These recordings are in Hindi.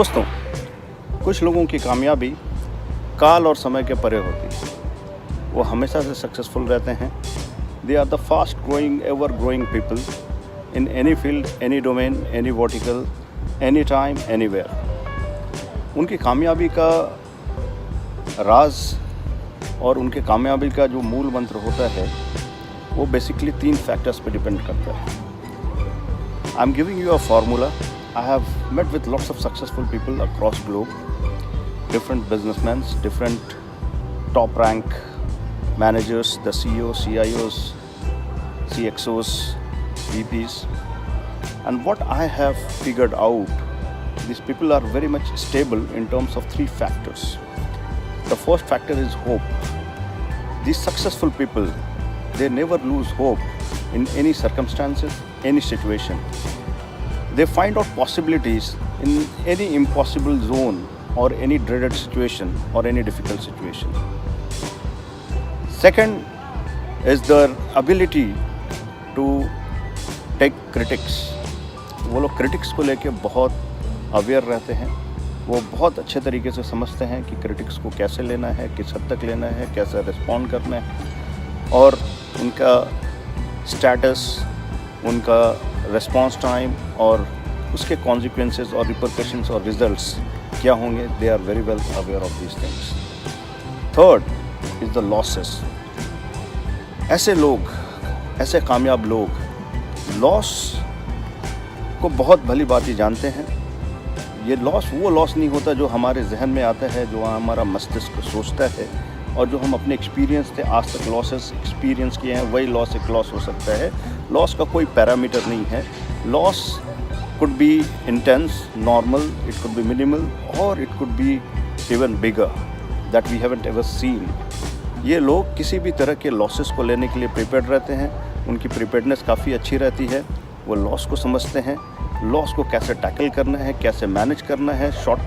दोस्तों, कुछ लोगों की कामयाबी काल और समय के परे होती है। वो हमेशा से सक्सेसफुल रहते हैं। They are the fast growing, ever growing people in any field, any domain, any vertical, any time, anywhere. उनकी कामयाबी का राज और उनके कामयाबी का जो मूल मंत्र होता है वो बेसिकली 3 फैक्टर्स पे डिपेंड करता है। I am giving you a formula. I have met with lots of successful people across globe, different businessmen, different top rank managers, the CEOs, CIOs, CXOs, VPs. And what I have figured out, these people are very much stable in terms of 3 factors. The first factor is hope. These successful people, they never lose hope in any circumstances, any situation. They find out possibilities in any impossible zone or any dreaded situation or any difficult situation. Second is their ability to take critics. वो लोग critics को लेके बहुत अवेयर रहते हैं। वो बहुत अच्छे तरीके से समझते हैं कि critics को कैसे लेना है, किस हद तक लेना है, कैसे रिस्पॉन्ड करना है और उनका स्टेटस, उनका रिस्पॉन्स टाइम और उसके कॉन्सिक्वेंसेस और रिपरकशंस और रिजल्ट्स क्या होंगे, they are very well aware of these things. Third is the losses. ऐसे लोग, ऐसे कामयाब लोग लॉस को बहुत भली भांति जानते हैं. ये लॉस वो लॉस नहीं होता जो हमारे जहन में आता है, जो हमारा मस्तिष्क सोचता है और जो हम अपने एक्सपीरियंस थे आज तक लॉसेस एक्सपीरियंस किए हैं, वही लॉस एक लॉस हो सकता है. लॉस का कोई पैरामीटर नहीं है. Loss could be intense, normal, it could be minimal, or it could be even bigger that we haven't ever seen. ये लोग किसी भी तरह के लॉसेस को लेने के लिए प्रिपेयर्ड रहते हैं. उनकी प्रिपेयर्डनेस काफ़ी अच्छी रहती है. वो लॉस को समझते हैं, लॉस को कैसे टैकल करना है, कैसे मैनेज करना है, short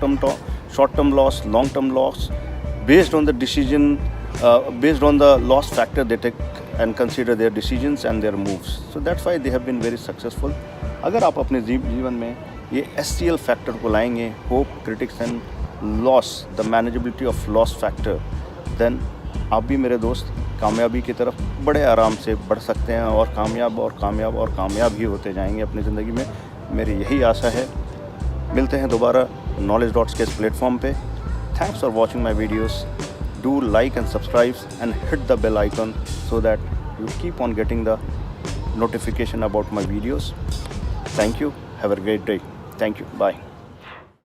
term loss, long term loss, based on the decision, based on the loss factor they take and consider their decisions and their moves. So that's why they have been very successful. अगर आप अपने जीवन में ये SCL फैक्टर को लाएंगे, hope, critics and loss, the manageability of loss factor, then आप भी मेरे दोस्त कामयाबी की तरफ बड़े आराम से बढ़ सकते हैं और कामयाब और कामयाब और कामयाब ही होते जाएंगे अपनी ज़िंदगी में. मेरी यही आशा है. मिलते हैं दोबारा नॉलेज डॉट्स के इस प्लेटफॉर्म पे. Thanks for watching my videos. Do like and subscribe and hit the bell icon so that you keep on getting the notification about my videos. Thank you. Have a great day. Thank you. Bye.